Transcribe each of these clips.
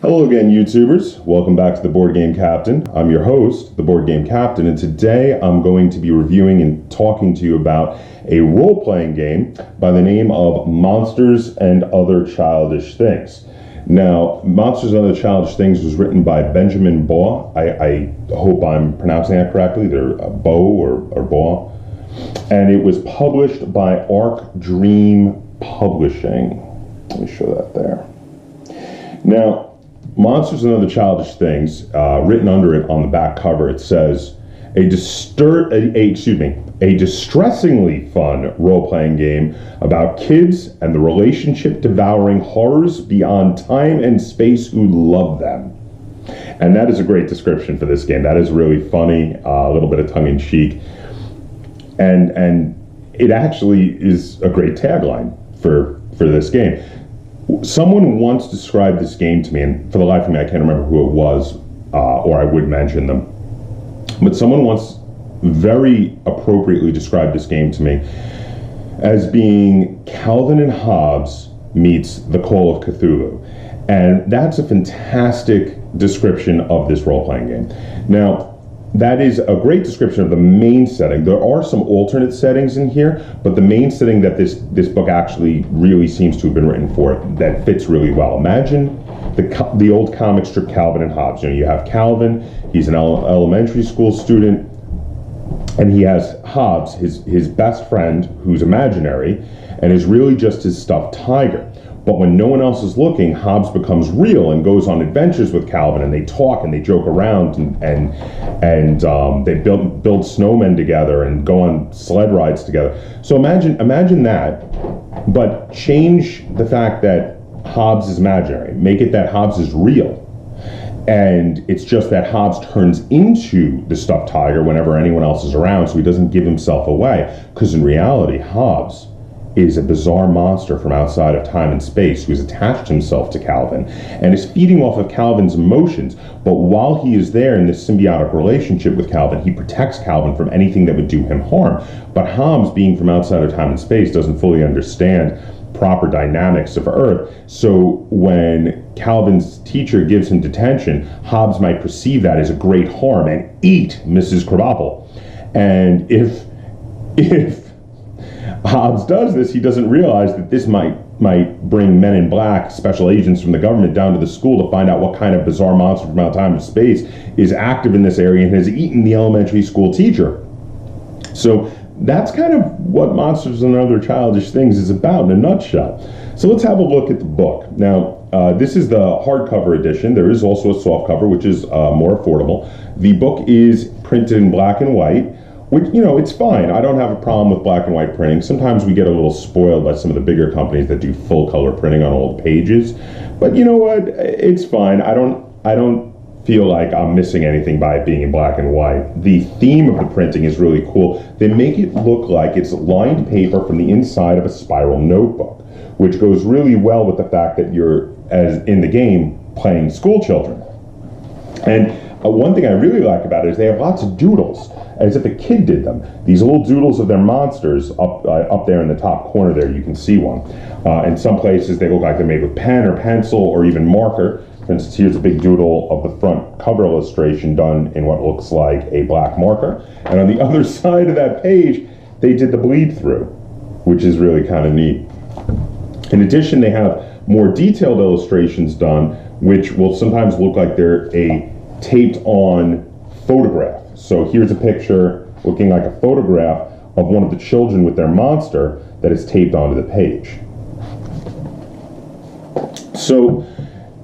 Hello again, YouTubers. Welcome back to the Board Game Captain. I'm your host, the Board Game Captain, and today I'm going to be reviewing and talking to you about a role-playing game by the name of Monsters and Other Childish Things. Now, Monsters and Other Childish Things was written by Benjamin Baugh. I hope I'm pronouncing that correctly. They're Baugh or Baugh. And it was published by Arc Dream Publishing. Let me show that there. Now, Monsters and Other Childish Things, written under it on the back cover, it says, a distressingly fun role-playing game about kids and the relationship-devouring horrors beyond time and space who love them. And that is a great description for this game. That is really funny, a little bit of tongue-in-cheek, and it actually is a great tagline for this game. Someone once described this game to me, and for the life of me I can't remember who it was, or I would mention them, but someone once very appropriately described this game to me as being Calvin and Hobbes meets The Call of Cthulhu. And that's a fantastic description of this role-playing game. Now, that is a great description of the main setting. There are some alternate settings in here, but the main setting that this book actually really seems to have been written for that fits really well. Imagine the old comic strip Calvin and Hobbes. You know, you have Calvin, he's an elementary school student, and he has Hobbes, his best friend, who's imaginary, and is really just his stuffed tiger. But when no one else is looking, Hobbes becomes real and goes on adventures with Calvin, and they talk and they joke around and they build snowmen together and go on sled rides together. So imagine that, but change the fact that Hobbes is imaginary. Make it that Hobbes is real. And it's just that Hobbes turns into the stuffed tiger whenever anyone else is around, so he doesn't give himself away. Because in reality, Hobbes is a bizarre monster from outside of time and space who's attached himself to Calvin and is feeding off of Calvin's emotions. But while he is there in this symbiotic relationship with Calvin, he protects Calvin from anything that would do him harm. But Hobbes, being from outside of time and space, doesn't fully understand proper dynamics of Earth. So when Calvin's teacher gives him detention, Hobbes might perceive that as a great harm and eat Mrs. Krabappel. And if Hobbes does this, he doesn't realize that this might bring men in black, special agents from the government, down to the school to find out what kind of bizarre monster from out time and space is active in this area and has eaten the elementary school teacher. So that's kind of what Monsters and Other Childish Things is about in a nutshell. So let's have a look at the book. Now, this is the hardcover edition. There is also a softcover, which is more affordable. The book is printed in black and white, which, you know, it's fine. I don't have a problem with black and white printing. Sometimes we get a little spoiled by some of the bigger companies that do full color printing on all the pages. But you know what? It's fine. I don't feel like I'm missing anything by it being in black and white. The theme of the printing is really cool. They make it look like it's lined paper from the inside of a spiral notebook, which goes really well with the fact that you're, as in the game, playing school children. And one thing I really like about it is they have lots of doodles, as if a kid did them. These little doodles of their monsters up there in the top corner there, you can see one. In some places they look like they're made with pen or pencil or even marker. For instance, here's a big doodle of the front cover illustration done in what looks like a black marker. And on the other side of that page, they did the bleed through, which is really kind of neat. In addition, they have more detailed illustrations done, which will sometimes look like they're a taped on photograph. So here's a picture looking like a photograph of one of the children with their monster that is taped onto the page. So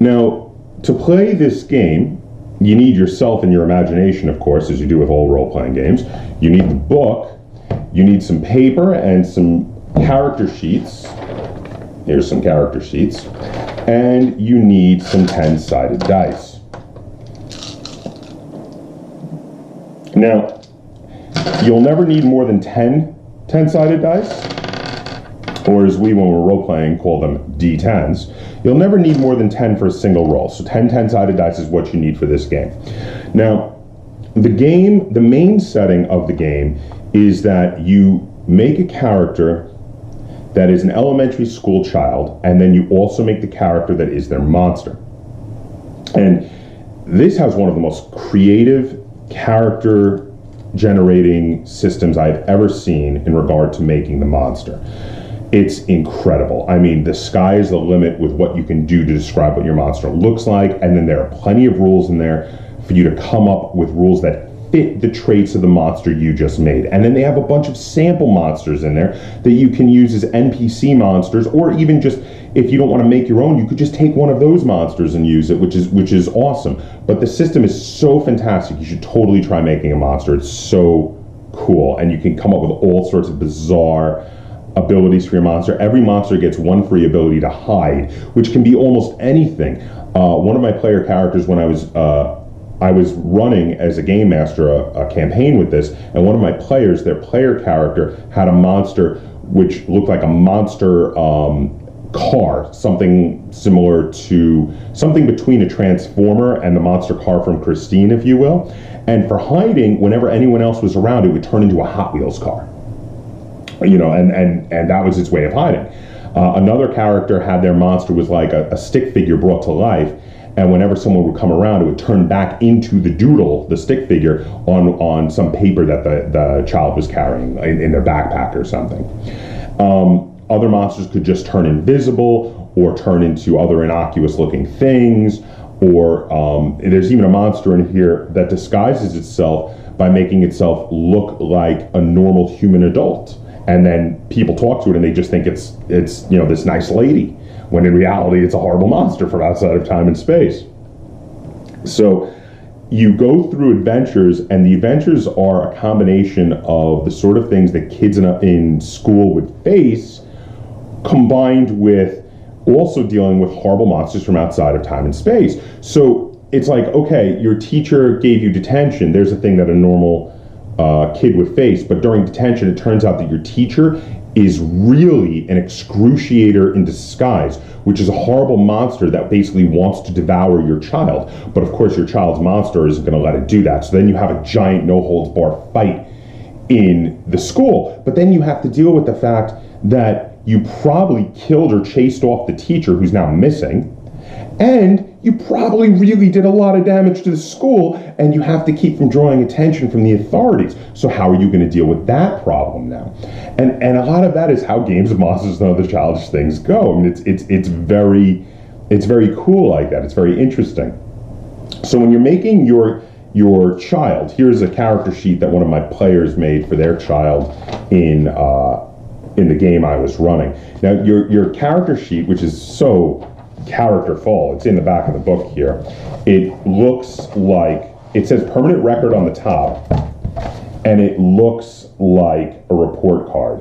now, to play this game, you need yourself and your imagination, of course, as you do with all role-playing games. You need the book, you need some paper and some character sheets. Here's some character sheets. And you need some 10-sided dice. Now, you'll never need more than 10-sided dice, or as we, when we're role-playing, call them D10s. You'll never need more than 10 for a single roll, so 10-sided dice is what you need for this game. Now, the main setting of the game is that you make a character that is an elementary school child, and then you also make the character that is their monster. And this has one of the most creative character generating systems I've ever seen in regard to making the monster. It's incredible. I mean, the sky is the limit with what you can do to describe what your monster looks like, and then there are plenty of rules in there for you to come up with rules that fit the traits of the monster you just made. And then they have a bunch of sample monsters in there that you can use as NPC monsters, or even just, if you don't want to make your own, you could just take one of those monsters and use it, which is awesome. But the system is so fantastic. You should totally try making a monster. It's so cool, and you can come up with all sorts of bizarre abilities for your monster. Every monster gets one free ability to hide, which can be almost anything. One of my player characters, when I was running as a game master a campaign with this, and one of my players, their player character, had a monster which looked like a monster car, something similar to, something between a Transformer and the monster car from Christine, if you will. And for hiding, whenever anyone else was around, it would turn into a Hot Wheels car. You know, and that was its way of hiding. Another character had their monster was like a stick figure brought to life, and whenever someone would come around, it would turn back into the doodle, the stick figure, on some paper that the child was carrying in their backpack or something. Other monsters could just turn invisible or turn into other innocuous looking things, or there's even a monster in here that disguises itself by making itself look like a normal human adult. And then people talk to it and they just think it's you know, this nice lady, when in reality it's a horrible monster from outside of time and space. So you go through adventures, and the adventures are a combination of the sort of things that kids in school would face, combined with also dealing with horrible monsters from outside of time and space. So it's like, okay, your teacher gave you detention. There's a thing that a normal kid would face, but during detention it turns out that your teacher is really an excruciator in disguise, which is a horrible monster that basically wants to devour your child. But of course your child's monster isn't going to let it do that. So then you have a giant no-holds-barred fight in the school. But then you have to deal with the fact that you probably killed or chased off the teacher, who's now missing, and you probably really did a lot of damage to the school, and you have to keep from drawing attention from the authorities. So how are you going to deal with that problem now? And a lot of that is how games of monsters and other childish things go. I mean, it's very cool like that. It's very interesting. So when you're making your child, here's a character sheet that one of my players made for their child in the game I was running. Now your character sheet, which is so characterful, it's in the back of the book here. It looks like, it says permanent record on the top, and it looks like a report card,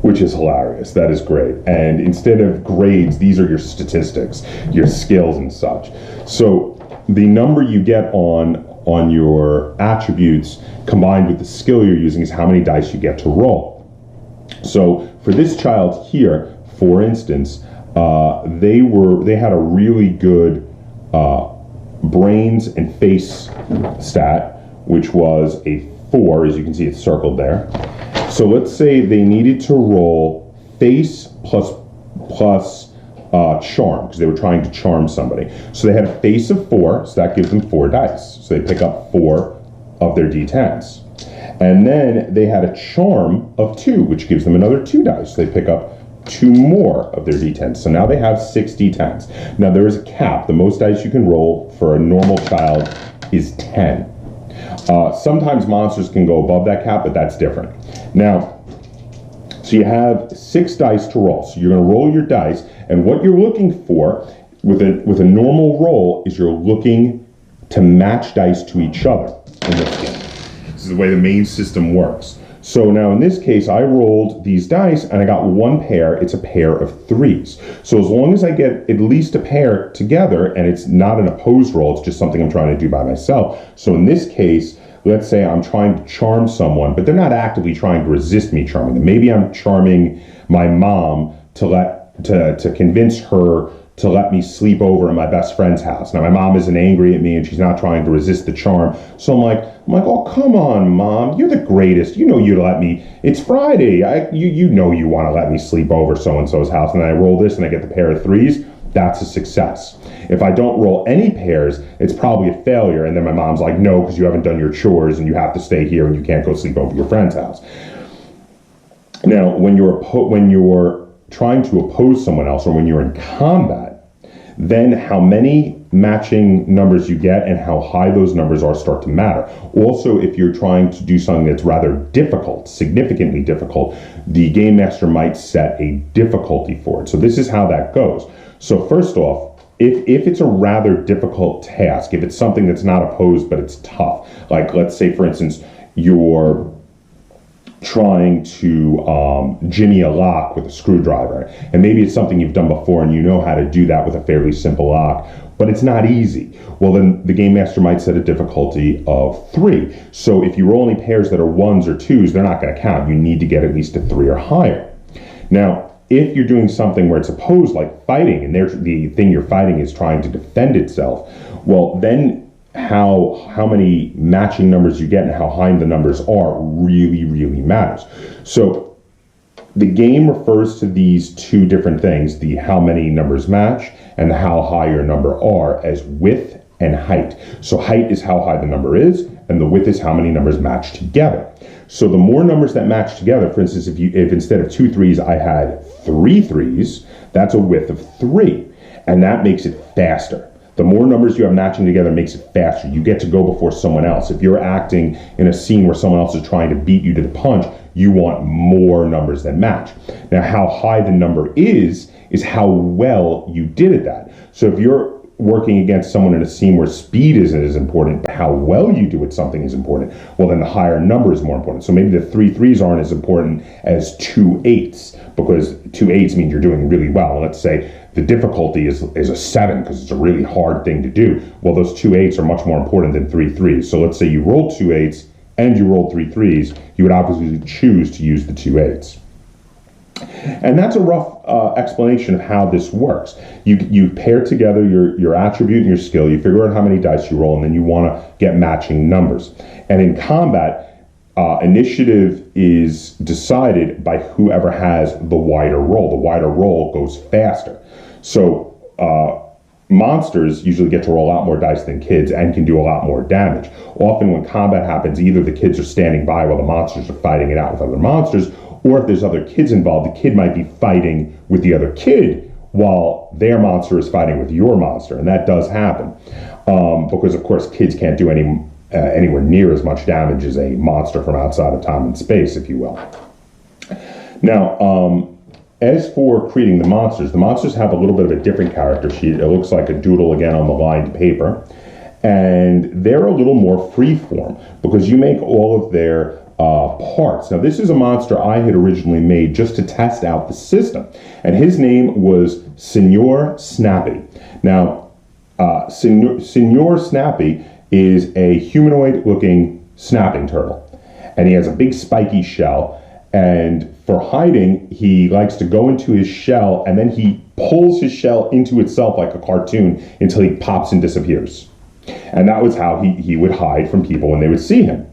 which is hilarious. That is great. And instead of grades, these are your statistics, your skills and such. So the number you get on your attributes combined with the skill you're using is how many dice you get to roll. So for this child here, for instance, they had a really good brains and face stat, which was a 4, as you can see it's circled there. So let's say they needed to roll face plus charm, because they were trying to charm somebody. So they had a face of 4, so that gives them 4 dice. So they pick up 4 of their d10s. And then they had a charm of 2, which gives them another 2 dice. So they pick up 2 more of their d10s. So now they have 6 d10s. Now there is a cap. The most dice you can roll for a normal child is 10. Sometimes monsters can go above that cap, but that's different. Now, so you have 6 dice to roll. So you're going to roll your dice, and what you're looking for with a normal roll is you're looking to match dice to each other in this game. This is the way the main system works. So now in this case, I rolled these dice and I got 1 pair. It's a pair of 3s. So as long as I get at least a pair together, and it's not an opposed roll, it's just something I'm trying to do by myself. So in this case, let's say I'm trying to charm someone, but they're not actively trying to resist me charming them. Maybe I'm charming my mom to convince her to let me sleep over at my best friend's house. Now my mom isn't angry at me and she's not trying to resist the charm. So I'm like, oh, come on, Mom, you're the greatest. You know you'd let me. It's Friday. You know you want to let me sleep over so-and-so's house. And then I roll this and I get the pair of 3s. that's a success. If I don't roll any pairs, it's probably a failure, and then my mom's like, no, because you haven't done your chores and you have to stay here and you can't go sleep over your friend's house. Now, when you're trying to oppose someone else, or when you're in combat, then how many matching numbers you get and how high those numbers are start to matter. Also, if you're trying to do something that's rather difficult, significantly difficult, the game master might set a difficulty for it. So this is how that goes. So first off, if it's a rather difficult task, if it's something that's not opposed but it's tough, like let's say for instance you're trying to jimmy a lock with a screwdriver, and maybe it's something you've done before and you know how to do that with a fairly simple lock, but it's not easy. Well, then the game master might set a difficulty of 3. So if you roll any pairs that are 1s or 2s, they're not going to count. You need to get at least a 3 or higher. Now, if you're doing something where it's opposed, like fighting, and the thing you're fighting is trying to defend itself, well, then how many matching numbers you get and how high the numbers are really, really matters. So the game refers to these two different things, the how many numbers match and the how high your number are, as width and height. So height is how high the number is, and the width is how many numbers match together. So the more numbers that match together, for instance, if instead of 2 3s I had 3 3s, that's a width of 3, and that makes it faster. The more numbers you have matching together makes it faster. You get to go before someone else. If you're acting in a scene where someone else is trying to beat you to the punch, you want more numbers that match. Now, how high the number is how well you did at that. So if you're working against someone in a scene where speed isn't as important, but how well you do at something is important, well, then the higher number is more important. So maybe the 3 3s aren't as important as 2 8s, because 2 8s means you're doing really well. Let's say the difficulty is a 7 because it's a really hard thing to do. Well, those 2 8s are much more important than 3 3s. So let's say you rolled 2 8s and you rolled 3 3s, you would obviously choose to use the 2 8s. And that's a rough explanation of how this works. You pair together your attribute and your skill, you figure out how many dice you roll, and then you want to get matching numbers. And in combat, initiative is decided by whoever has the wider roll. The wider roll goes faster. So monsters usually get to roll a lot more dice than kids and can do a lot more damage. Often when combat happens, either the kids are standing by while the monsters are fighting it out with other monsters, or if there's other kids involved, the kid might be fighting with the other kid while their monster is fighting with your monster. And that does happen because, of course, kids can't do anywhere near as much damage as a monster from outside of time and space, if you will. Now, as for creating the monsters have a little bit of a different character sheet. It looks like a doodle again on the lined paper. And they're a little more free-form because you make all of their parts. Now, this is a monster I had originally made just to test out the system, and his name was Senor Snappy. Now, Senor Snappy is a humanoid-looking snapping turtle, and he has a big spiky shell, and for hiding, he likes to go into his shell, and then he pulls his shell into itself like a cartoon until he pops and disappears. And that was how he would hide from people when they would see him.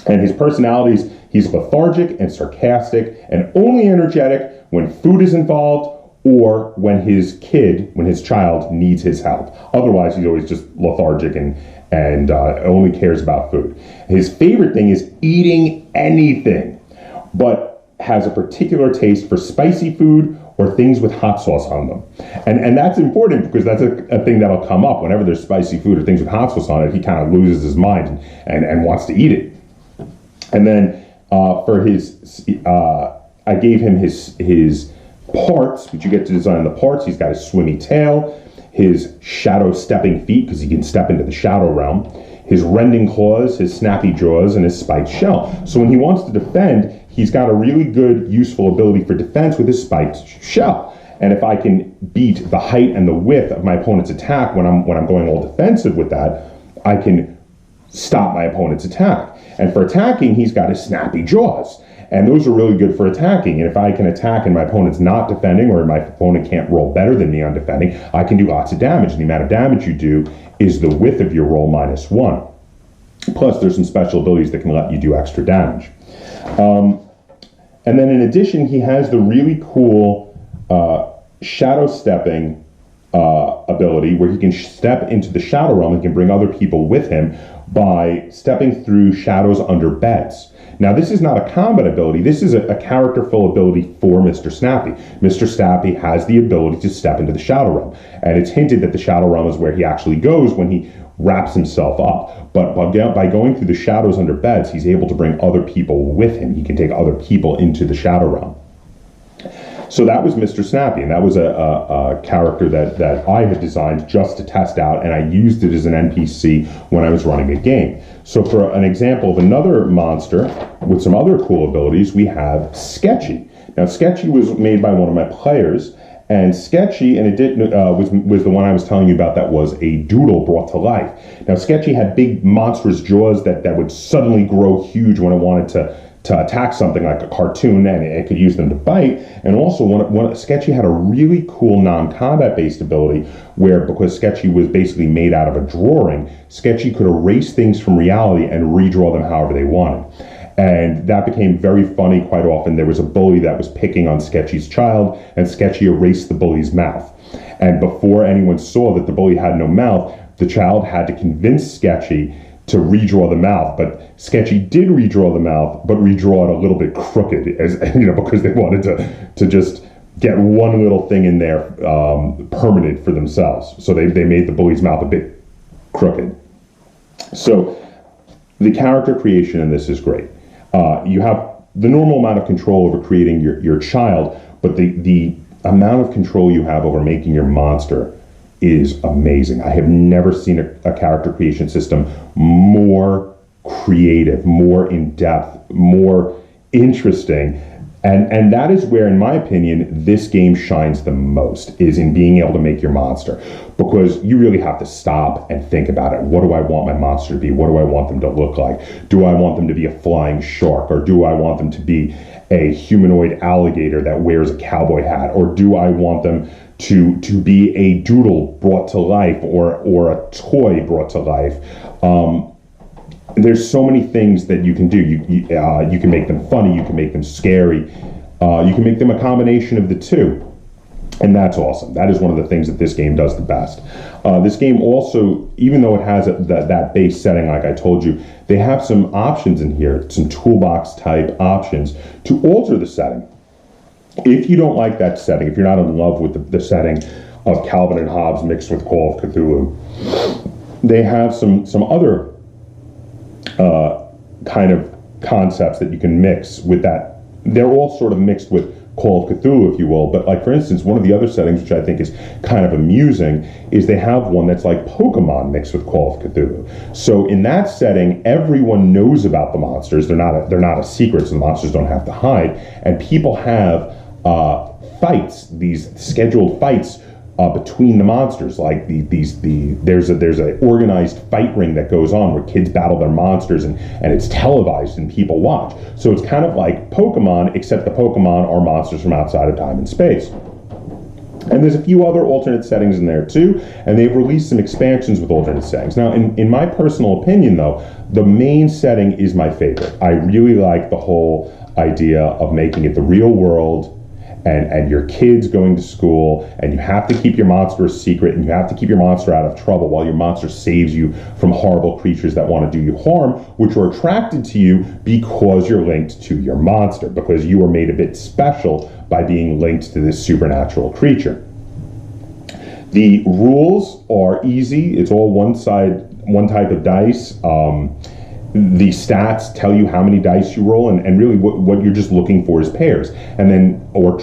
And his personalities, he's lethargic and sarcastic and only energetic when food is involved or when his child needs his help. Otherwise, he's always just lethargic and only cares about food. His favorite thing is eating anything, but has a particular taste for spicy food or things with hot sauce on them. And that's important because that's a thing that'll come up. Whenever there's spicy food or things with hot sauce on it, he kind of loses his mind and wants to eat it. And then for his, I gave him his parts, which you get to design the parts. He's got his swimmy tail, his shadow stepping feet, because he can step into the shadow realm, his rending claws, his snappy jaws, and his spiked shell. So when he wants to defend, he's got a really good, useful ability for defense with his spiked shell. And if I can beat the height and the width of my opponent's attack when I'm going all defensive with that, I can stop my opponent's attack. And for attacking, he's got his snappy jaws. And those are really good for attacking. And if I can attack and my opponent's not defending, or my opponent can't roll better than me on defending, I can do lots of damage. And the amount of damage you do is the width of your roll minus 1. Plus, there's some special abilities that can let you do extra damage. And then in addition, he has the really cool shadow stepping ability where he can step into the shadow realm. He can bring other people with him by stepping through shadows under beds. Now, this is not a combat ability. This is a characterful ability for Mr. Snappy. Mr. Snappy has the ability to step into the shadow realm, and it's hinted that the shadow realm is where he actually goes when he wraps himself up. But by going through the shadows under beds, he's able to bring other people with him. He can take other people into the shadow realm. So that was Mr. Snappy, and that was a character that I had designed just to test out, and I used it as an NPC when I was running a game. So for an example of another monster with some other cool abilities, we have Sketchy. Now, Sketchy was made by one of my players, and Sketchy, and it did was the one I was telling you about that was a doodle brought to life. Now, Sketchy had big monstrous jaws that would suddenly grow huge when it wanted to attack something like a cartoon, and it could use them to bite. And also, Sketchy had a really cool non-combat based ability where, because Sketchy was basically made out of a drawing, Sketchy could erase things from reality and redraw them however they wanted. And that became very funny quite often. There was a bully that was picking on Sketchy's child, and Sketchy erased the bully's mouth. And before anyone saw that the bully had no mouth, the child had to convince Sketchy to redraw the mouth, but Sketchy did redraw the mouth, but redraw it a little bit crooked, as because they wanted to just get one little thing in there permanent for themselves. So they made the bully's mouth a bit crooked. So the character creation in this is great. You have the normal amount of control over creating your child, but the amount of control you have over making your monster is amazing. I have never seen a character creation system more creative, more in-depth, more interesting. And that is where, in my opinion, this game shines the most, is in being able to make your monster. Because you really have to stop and think about it. What do I want my monster to be? What do I want them to look like? Do I want them to be a flying shark? Or do I want them to be a humanoid alligator that wears a cowboy hat? Or do I want them to be a doodle brought to life, or a toy brought to life? There's so many things that you can do. You can make them funny, you can make them scary, you can make them a combination of the two. And that's awesome. That is one of the things that this game does the best. This game also, even though it has that base setting like I told you, they have some options in here, some toolbox type options to alter the setting. If you don't like that setting, if you're not in love with the setting of Calvin and Hobbes mixed with Call of Cthulhu, they have some other kind of concepts that you can mix with that. They're all sort of mixed with Call of Cthulhu, if you will, but like, for instance, one of the other settings which I think is kind of amusing is they have one that's like Pokemon mixed with Call of Cthulhu. So in that setting, everyone knows about the monsters. They're not a secret, so the monsters don't have to hide, and people have fights, these scheduled fights between the monsters. Like there's a organized fight ring that goes on where kids battle their monsters, and it's televised and people watch. So it's kind of like Pokemon, except the Pokemon are monsters from outside of time and space. And there's a few other alternate settings in there too, and they've released some expansions with alternate settings. Now, in my personal opinion though, the main setting is my favorite. I really like the whole idea of making it the real world, and your kids going to school, and you have to keep your monster a secret, and you have to keep your monster out of trouble while your monster saves you from horrible creatures that want to do you harm, which are attracted to you because you're linked to your monster, because you are made a bit special by being linked to this supernatural creature. The rules are easy. It's all one type of dice. The stats tell you how many dice you roll, and really what you're just looking for is pairs, and then or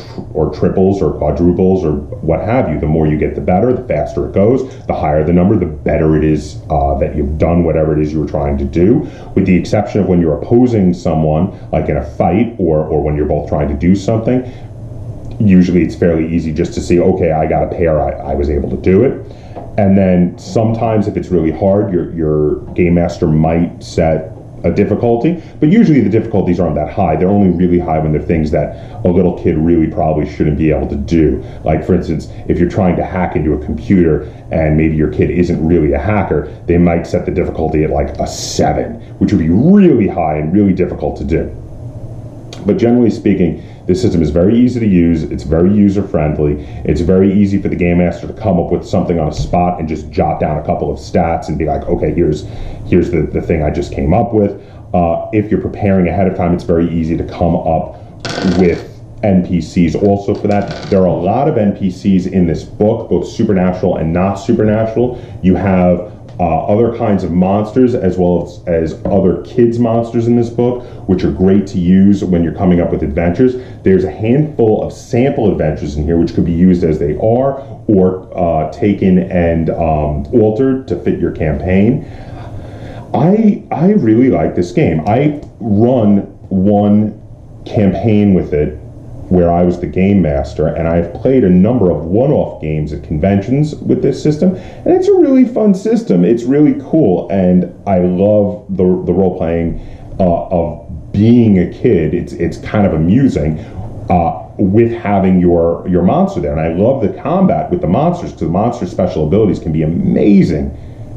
triples or quadruples or what have you. The more you get, the better. The faster it goes. The higher the number, the better it is that you've done whatever it is you were trying to do, with the exception of when you're opposing someone, like in a fight or when you're both trying to do something. Usually it's fairly easy just to see, okay, I got a pair, I was able to do it. And then sometimes if it's really hard, your game master might set a difficulty, but usually the difficulties aren't that high. They're only really high when they're things that a little kid really probably shouldn't be able to do. Like, for instance, if you're trying to hack into a computer and maybe your kid isn't really a hacker, they might set the difficulty at like a 7, which would be really high and really difficult to do. But generally speaking, This system is very easy to use. It's very user-friendly. It's very easy for the game master to come up with something on a spot and just jot down a couple of stats and be like, okay, here's the thing I just came up with. If you're preparing ahead of time, it's very easy to come up with NPCs also for that. There are a lot of NPCs in this book, both supernatural and not supernatural. You have other kinds of monsters as well as other kids monsters in this book, which are great to use when you're coming up with adventures. There's a handful of sample adventures in here which could be used as they are, or taken and altered to fit your campaign. I really like this game. I run one campaign with it where I was the game master, and I've played a number of one-off games at conventions with this system, and it's a really fun system. It's really cool, and I love the role-playing of being a kid. It's kind of amusing with having your monster there, and I love the combat with the monsters, because the monster's special abilities can be amazing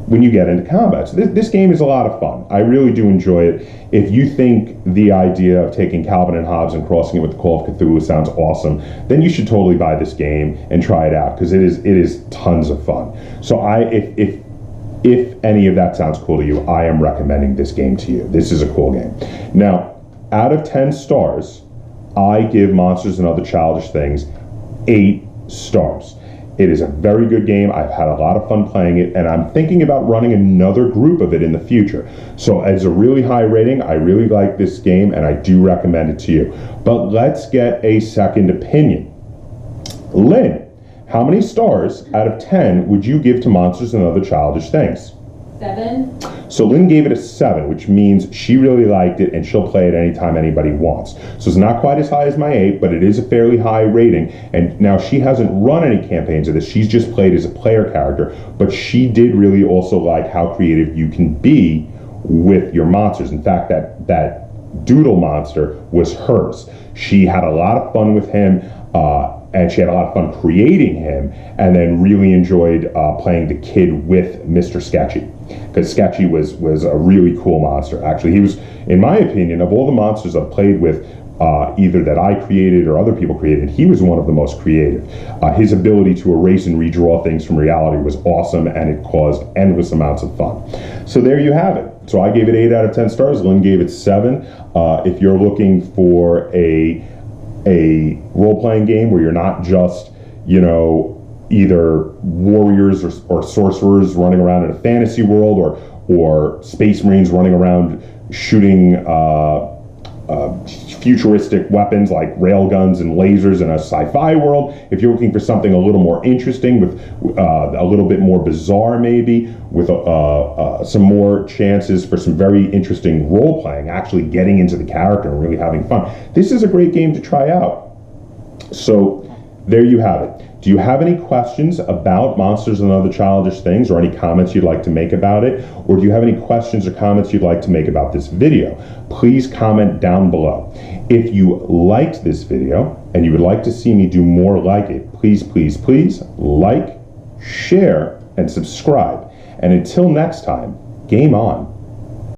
when you get into combat. So this game is a lot of fun. I really do enjoy it. If you think the idea of taking Calvin and Hobbes and crossing it with the Call of Cthulhu sounds awesome, then you should totally buy this game and try it out, because it is tons of fun. So if any of that sounds cool to you, I am recommending this game to you. This is a cool game. Now, out of 10 stars, I give Monsters and Other Childish Things 8 stars. It is a very good game. I've had a lot of fun playing it, and I'm thinking about running another group of it in the future. So as a really high rating, I really like this game, and I do recommend it to you. But let's get a second opinion. Lynn, how many stars out of 10 would you give to Monsters and Other Childish Things? 7. So Lynn gave it a 7, which means she really liked it and she'll play it anytime anybody wants. So it's not quite as high as my 8, but it is a fairly high rating. And now she hasn't run any campaigns of this. She's just played as a player character, but she did really also like how creative you can be with your monsters. In fact, that doodle monster was hers. She had a lot of fun with him, and she had a lot of fun creating him, and then really enjoyed playing the kid with Mr. Sketchy, because Sketchy was a really cool monster. Actually, he was, in my opinion, of all the monsters I've played with, either that I created or other people created, he was one of the most creative. His ability to erase and redraw things from reality was awesome, and it caused endless amounts of fun. So there you have it. So I gave it 8 out of 10 stars. Lynn gave it 7. If you're looking for a role-playing game where you're not just, either warriors or sorcerers running around in a fantasy world, or space marines running around shooting futuristic weapons like railguns and lasers in a sci-fi world. If you're looking for something a little more interesting, with a little bit more bizarre, maybe with some more chances for some very interesting role-playing, actually getting into the character and really having fun, this is a great game to try out. So there you have it. Do you have any questions about Monsters and Other Childish Things, or any comments you'd like to make about it? Or do you have any questions or comments you'd like to make about this video? Please comment down below. If you liked this video and you would like to see me do more like it, please, please, please like, share, and subscribe. And until next time, game on.